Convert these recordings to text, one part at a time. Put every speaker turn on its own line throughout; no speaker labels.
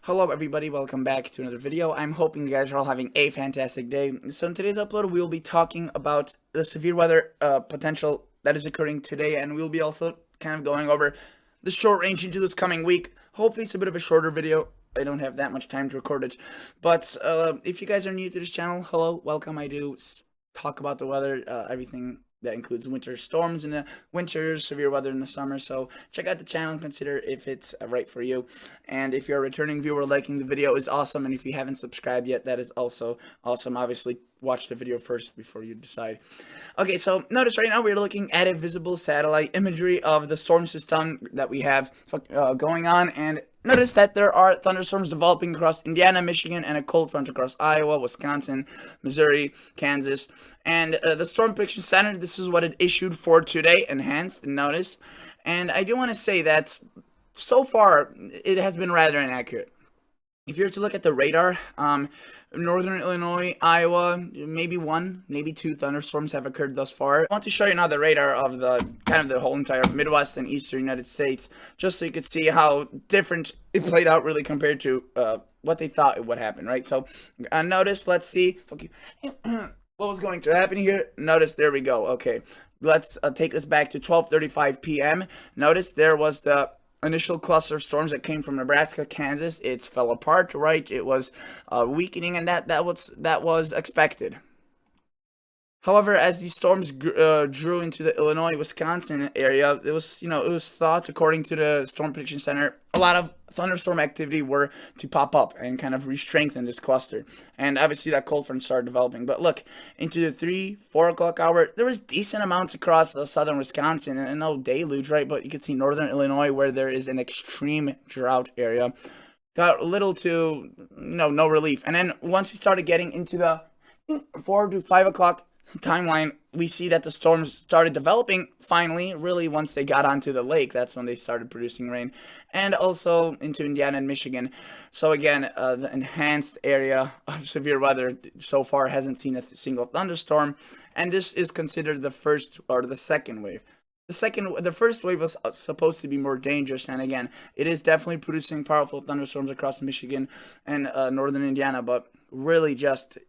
Hello everybody, welcome back to another video. I'm hoping you guys are all having a fantastic day. So in today's upload, we'll be talking about the severe weather potential that is occurring today, and we'll be also kind of going over the short range into this coming week. Hopefully it's a bit of a shorter video. I don't have that much time to record it. But if you guys are new to this channel, hello, welcome. I do talk about the weather, everything that includes winter storms in the winter, severe weather in the summer. So check out the channel and consider if it's right for you. And if you're a returning viewer, liking the video is awesome. And if you haven't subscribed yet, that is also awesome. Obviously, watch the video first before you decide. Okay, so notice right now we're looking at a visible satellite imagery of the storm system that we have going on, and notice that there are thunderstorms developing across Indiana, Michigan, and a cold front across Iowa, Wisconsin, Missouri, Kansas. And the Storm Prediction Center, this is what it issued for today, enhanced, notice. And I do want to say that so far it has been rather inaccurate. If you were to look at the radar, northern Illinois, Iowa, maybe one, maybe two thunderstorms have occurred thus far. I want to show you now the radar of the kind of the whole entire Midwest and Eastern United States, just so you could see how different it played out really compared to what they thought it would happen, right? So notice, let's see what was going to happen here. Notice, there we go. Okay, let's take this back to 12:35 p.m. Notice there was the initial cluster of storms that came from Nebraska, Kansas. It fell apart, right? It was weakening, and that was expected. However, as these storms drew into the Illinois, Wisconsin area, it was thought, according to the Storm Prediction Center, a lot of thunderstorm activity were to pop up and kind of re-strengthen this cluster. And obviously that cold front started developing. But look, into the 3-4 o'clock hour, there was decent amounts across southern Wisconsin, and no deluge, right? But you can see northern Illinois, where there is an extreme drought area, got little to no relief. And then once we started getting into the 4 to 5 o'clock timeline, we see that the storms started developing finally, really once they got onto the lake. That's when they started producing rain, and also into Indiana and Michigan. So again, the enhanced area of severe weather so far hasn't seen a single thunderstorm, and this is considered the first or the second wave. The first wave was supposed to be more dangerous, and again, it is definitely producing powerful thunderstorms across Michigan and northern Indiana, but really just,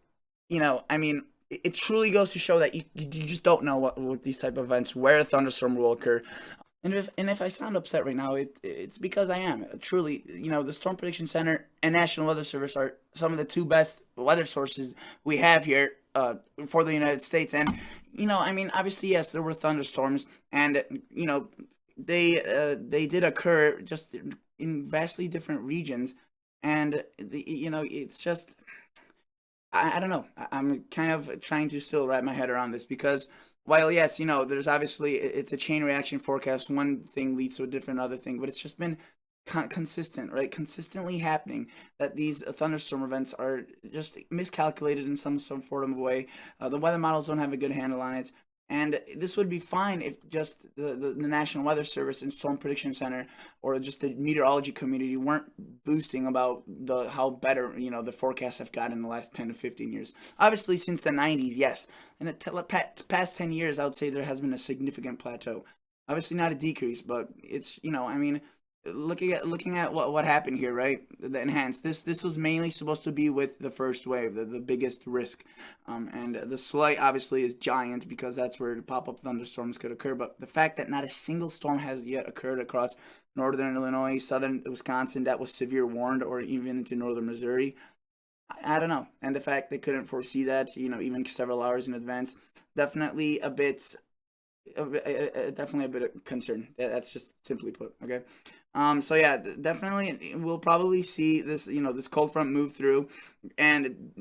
I mean, it truly goes to show that you just don't know what these type of events, where a thunderstorm will occur. And if I sound upset right now, it's because I am. Truly, the Storm Prediction Center and National Weather Service are some of the two best weather sources we have here for the United States. And, I mean, obviously, yes, there were thunderstorms, and, they did occur just in vastly different regions. And, it's just, I don't know. I'm kind of trying to still wrap my head around this, because while yes, there's obviously, it's a chain reaction forecast. One thing leads to a different other thing, but it's just been consistent, right? Consistently happening that these thunderstorm events are just miscalculated in some form of way. The weather models don't have a good handle on it. And this would be fine if just the National Weather Service and Storm Prediction Center, or just the meteorology community, weren't boosting about how better the forecasts have gotten in the last 10 to 15 years. Obviously, since the 90s, yes. In the past 10 years, I would say there has been a significant plateau. Obviously, not a decrease, but it's I mean, looking at what happened here, right? The enhanced, this was mainly supposed to be with the first wave, the biggest risk, and the slight obviously is giant, because that's where pop-up thunderstorms could occur. But the fact that not a single storm has yet occurred across northern Illinois, southern Wisconsin that was severe warned, or even into northern Missouri, I don't know. And the fact they couldn't foresee that, even several hours in advance, definitely a bit definitely a bit of concern. That's just simply put. Okay. So yeah, definitely we'll probably see this, this cold front move through and,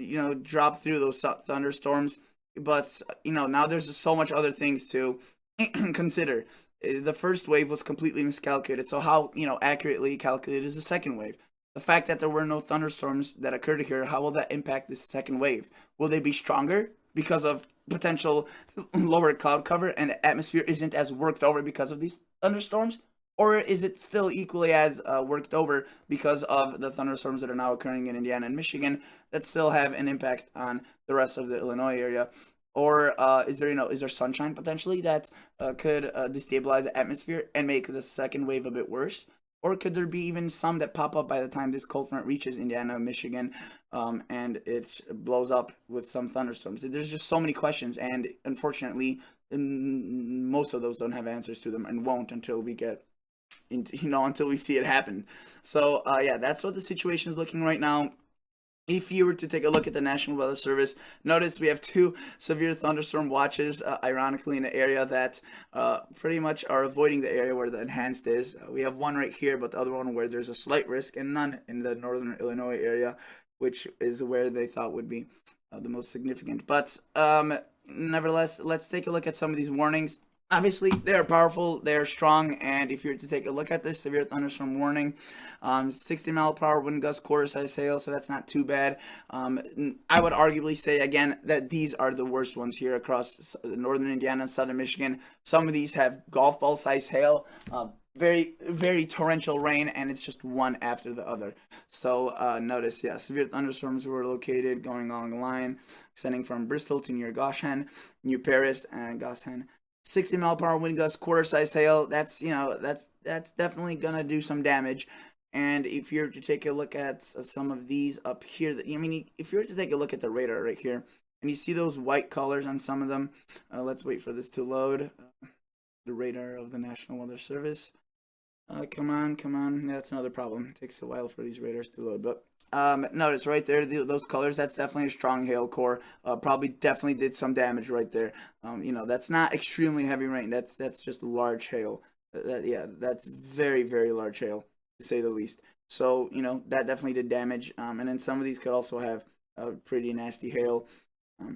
drop through those thunderstorms. But, now there's just so much other things to consider. The first wave was completely miscalculated. So how, accurately calculated is the second wave? The fact that there were no thunderstorms that occurred here, how will that impact this second wave? Will they be stronger because of potential lower cloud cover, and the atmosphere isn't as worked over because of these thunderstorms? Or is it still equally as worked over because of the thunderstorms that are now occurring in Indiana and Michigan that still have an impact on the rest of the Illinois area? Or is there sunshine potentially that could destabilize the atmosphere and make the second wave a bit worse? Or could there be even some that pop up by the time this cold front reaches Indiana, Michigan, and it blows up with some thunderstorms? There's just so many questions, and unfortunately, most of those don't have answers to them, and won't until we get into, until we see it happen. So yeah, that's what the situation is looking right now. If you were to take a look at the National Weather Service, notice we have two severe thunderstorm watches, ironically, in the area that pretty much are avoiding the area where the enhanced is. We have one right here, but the other one where there's a slight risk, and none in the northern Illinois area, which is where they thought would be the most significant. But nevertheless, let's take a look at some of these warnings. Obviously, they are powerful, they are strong, and if you were to take a look at this severe thunderstorm warning, 60-mile-per-hour wind gust, quarter-size hail, so that's not too bad. I would arguably say, again, that these are the worst ones here across northern Indiana and southern Michigan. Some of these have golf ball-size hail, very, very torrential rain, and it's just one after the other. So notice, yeah, severe thunderstorms were located going along the line, extending from Bristol to near Goshen, New Paris, and Goshen. 60-mile-per-hour wind gust, quarter-size hail. That's that's definitely gonna do some damage. And if you're to take a look at some of these up here, I mean, if you were to take a look at the radar right here, and you see those white colors on some of them, let's wait for this to load. The radar of the National Weather Service. Come on, come on. That's another problem. It takes a while for these radars to load, but notice right there, those colors, that's definitely a strong hail core. Probably definitely did some damage right there. That's not extremely heavy rain. That's just large hail. Yeah, that's very, very large hail, to say the least. So, that definitely did damage. And then some of these could also have pretty nasty hail.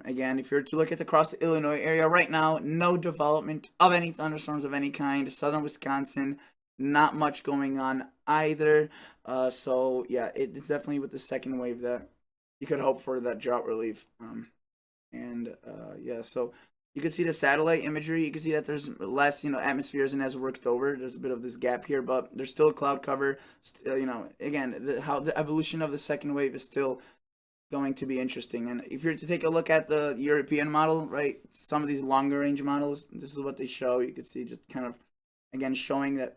Again, if you're to look at the across the Illinois area right now, no development of any thunderstorms of any kind. Southern Wisconsin, not much going on either. So yeah, it's definitely with the second wave that you could hope for that drought relief. Yeah, so you can see the satellite imagery. You can see that there's less, atmosphere isn't as worked over. There's a bit of this gap here, but there's still cloud cover. Again, how the evolution of the second wave is still going to be interesting. And if you're to take a look at the European model, right, some of these longer range models, this is what they show. You can see just kind of, again, showing that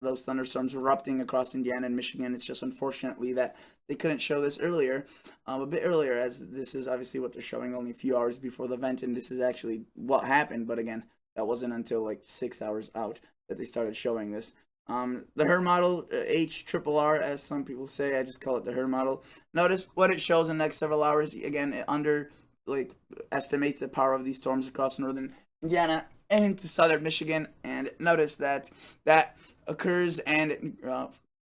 those thunderstorms erupting across Indiana and Michigan. It's just unfortunately that they couldn't show this earlier, a bit earlier, as this is obviously what they're showing only a few hours before the event, and this is actually what happened. But again, that wasn't until like 6 hours out that they started showing this. The HER model, HRRR, as some people say, I just call it the HER model. Notice what it shows in the next several hours. Again, it estimates the power of these storms across northern Indiana and into southern Michigan. And notice that occurs and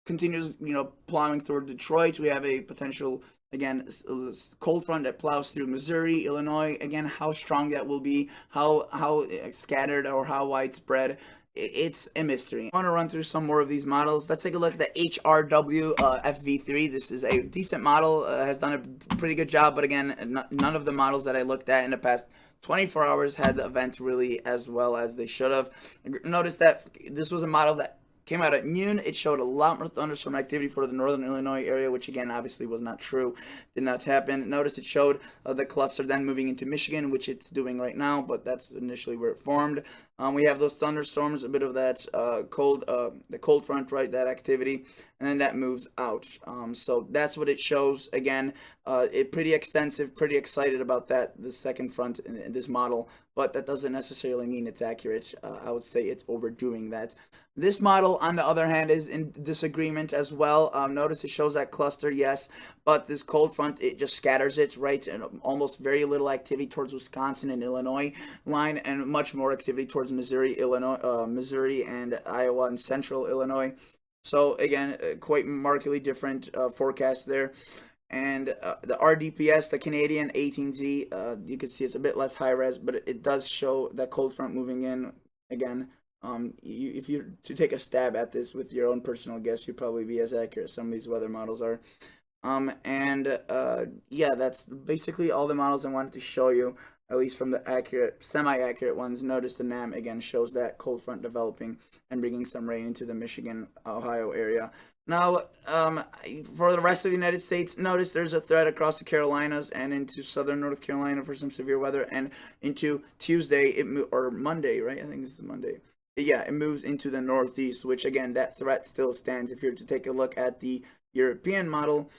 continues, plowing through Detroit. We have a potential, again, cold front that plows through Missouri, Illinois. Again, how strong that will be, how scattered or how widespread, it's a mystery. I want to run through some more of these models. Let's take a look at the HRW FV3. This is a decent model, has done a pretty good job, but again, none of the models that I looked at in the past 24 hours had the event really as well as they should have. Notice that this was a model that came out at noon. It showed a lot more thunderstorm activity for the northern Illinois area, which again obviously was not true, did not happen. Notice it showed the cluster then moving into Michigan, which it's doing right now, but that's initially where it formed. We have those thunderstorms, a bit of that the cold front, right, that activity, and then that moves out. So that's what it shows. Again, it pretty extensive, pretty excited about that, the second front in this model, but that doesn't necessarily mean it's accurate. I would say it's overdoing that. This model, on the other hand, is in disagreement as well. Notice it shows that cluster, yes, but this cold front, it just scatters it, right, and almost very little activity towards Wisconsin and Illinois line, and much more activity towards Missouri, Missouri and Iowa and central Illinois. So again, quite markedly different forecast there. And the RDPS, the Canadian 18Z, you can see it's a bit less high res, but it does show that cold front moving in. Again, if you to take a stab at this with your own personal guess, you'd probably be as accurate as some of these weather models are. Yeah, that's basically all the models I wanted to show you, at least from the accurate, semi-accurate ones. Notice the NAM again shows that cold front developing and bringing some rain into the Michigan, Ohio area. Now, for the rest of the United States, notice there's a threat across the Carolinas and into southern North Carolina for some severe weather, and into Tuesday, or Monday, right? I think this is Monday. yeah, it moves into the northeast, which again, that threat still stands. If you're to take a look at the European model,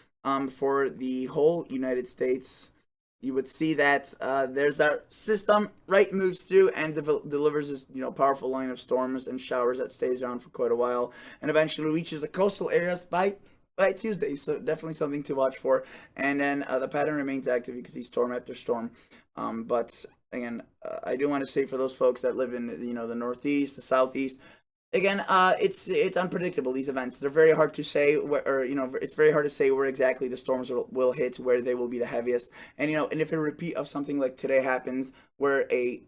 for the whole United States, you would see that there's that system, right, moves through and delivers this, powerful line of storms and showers that stays around for quite a while, and eventually reaches the coastal areas by Tuesday. So definitely something to watch for. And then the pattern remains active. You can see storm after storm. But again, I do want to say for those folks that live in the Northeast, the Southeast, again, it's unpredictable. These events, they're very hard to say where, or it's very hard to say where exactly the storms will hit, where they will be the heaviest. And and if a repeat of something like today happens, where a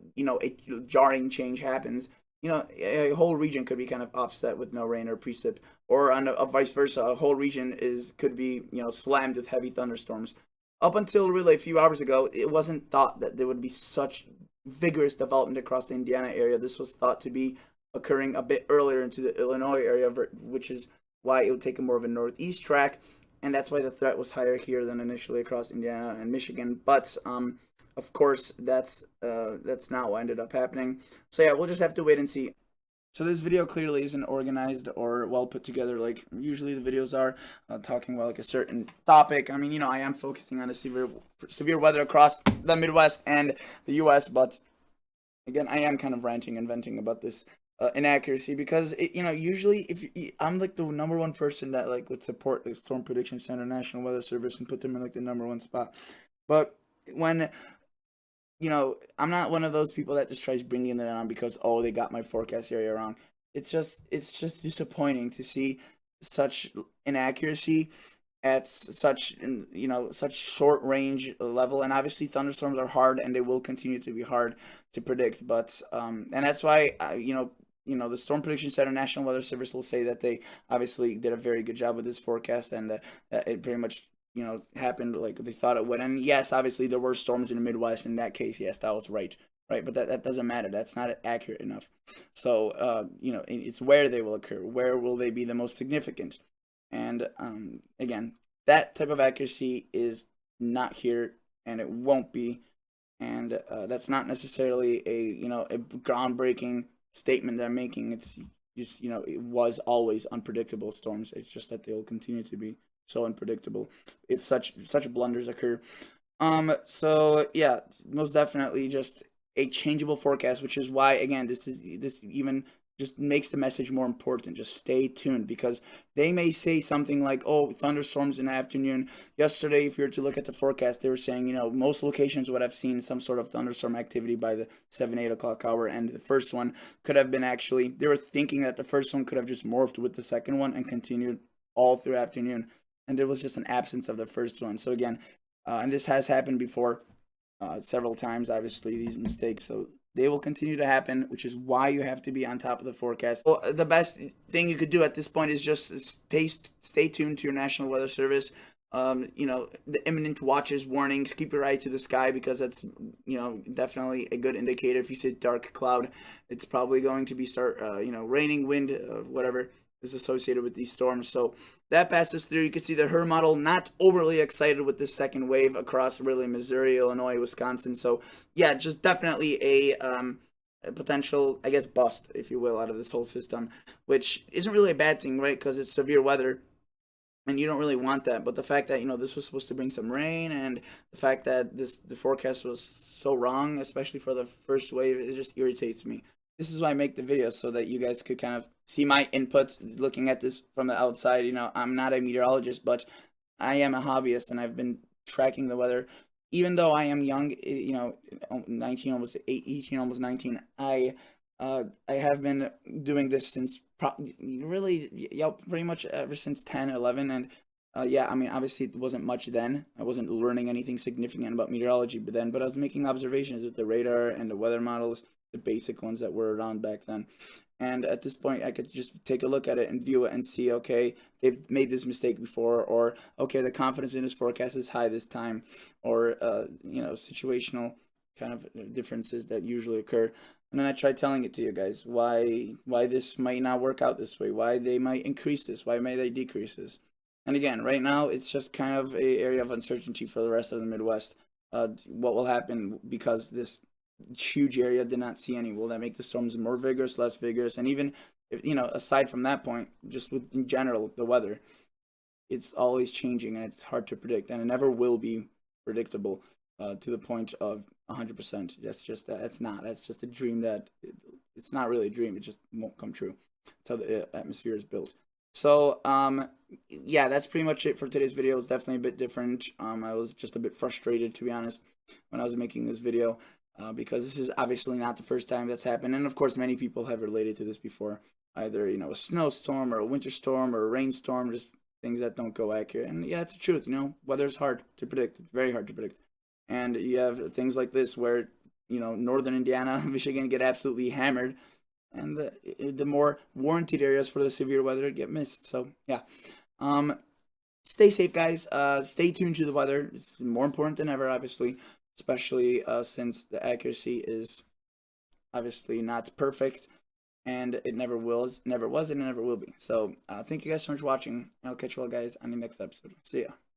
jarring change happens, a whole region could be kind of offset with no rain or precip, or on a vice versa, a whole region could be slammed with heavy thunderstorms. Up until really a few hours ago, it wasn't thought that there would be such vigorous development across the Indiana area. This was thought to be occurring a bit earlier into the Illinois area, which is why it would take a more of a northeast track, and that's why the threat was higher here than initially across Indiana and Michigan. But of course, that's not what ended up happening. So yeah, we'll just have to wait and see. So this video clearly isn't organized or well put together like usually the videos are, talking about like a certain topic. I mean, I am focusing on a severe weather across the Midwest and the U.S., but again, I am kind of ranting and venting about this inaccuracy because usually I'm like the number one person that like would support the Storm Prediction Center, National Weather Service, and put them in like the number one spot. But when I'm not one of those people that just tries bringing it on because they got my forecast area wrong. It's just disappointing to see such inaccuracy at such short range level, and obviously thunderstorms are hard and they will continue to be hard to predict. But and that's why the Storm Prediction Center, National Weather Service, will say that they obviously did a very good job with this forecast, and that it pretty much happened like they thought it would. And yes, obviously there were storms in the Midwest. In that case, yes, that was right, but that doesn't matter. That's not accurate enough. So it's where they will occur. Where will they be the most significant? And again, that type of accuracy is not here, and it won't be. And that's not necessarily a groundbreaking statement they're making. It's just it was always unpredictable storms. It's just that they'll continue to be so unpredictable if such blunders occur. So yeah, most definitely just a changeable forecast, which is why again this even just makes the message more important. Just stay tuned, because they may say something like, "Oh, thunderstorms in the afternoon." Yesterday, if you were to look at the forecast, they were saying, most locations would have seen some sort of thunderstorm activity by the 7-8 o'clock hour, and the first one could have been actually. They were thinking that the first one could have just morphed with the second one and continued all through afternoon, and there was just an absence of the first one. So again, and this has happened before several times. Obviously, these mistakes. So they will continue to happen, which is why you have to be on top of the forecast. Well, the best thing you could do at this point is just stay tuned to your National Weather Service. The imminent watches, warnings, keep your eye to the sky, because that's definitely a good indicator. If you see dark cloud, it's probably going to be raining, wind, whatever is associated with these storms. So that passes through. You can see the HER model not overly excited with this second wave across really Missouri, Illinois, Wisconsin. So yeah, just definitely a potential, I guess, bust, if you will, out of this whole system, which isn't really a bad thing, right? Because it's severe weather, and you don't really want that. But the fact that this was supposed to bring some rain, and the fact that the forecast was so wrong, especially for the first wave, it just irritates me. This is why I make the video, so that you guys could kind of see my inputs looking at this from the outside. I'm not a meteorologist, but I am a hobbyist, and I've been tracking the weather. Even though I am young, 19, almost 18, almost 19, I have been doing this since really, yeah, pretty much ever since 10, 11. And yeah, I mean, obviously it wasn't much then. I wasn't learning anything significant about meteorology but I was making observations with the radar and the weather models, the basic ones that were around back then. And at this point, I could just take a look at it and view it and see, okay, they've made this mistake before, or okay, the confidence in this forecast is high this time, or situational kind of differences that usually occur. And then I try telling it to you guys why this might not work out this way, why they might increase this, why may they decrease this. And again, right now it's just kind of a area of uncertainty for the rest of the Midwest. What will happen because this huge area did not see any. Will that make the storms more vigorous, less vigorous? And even, aside from that point, just with in general the weather, it's always changing and it's hard to predict, and it never will be predictable to the point of 100%. That's just a dream that it's not really a dream. It just won't come true. That's how the atmosphere is built. So yeah, that's pretty much it for today's video. It's definitely a bit different. I was just a bit frustrated, to be honest, when I was making this video. Because this is obviously not the first time that's happened, and of course many people have related to this before, either a snowstorm or a winter storm or a rainstorm, just things that don't go accurate. And yeah, it's the truth. Weather is hard to predict. It's very hard to predict, and you have things like this where northern Indiana, Michigan get absolutely hammered, and the more warranted areas for the severe weather get missed. So yeah, stay safe, guys. Stay tuned to the weather. It's more important than ever, obviously, especially since the accuracy is obviously not perfect, and it never was, and it never will be. So thank you guys so much for watching. I'll catch you all guys on the next episode. See ya.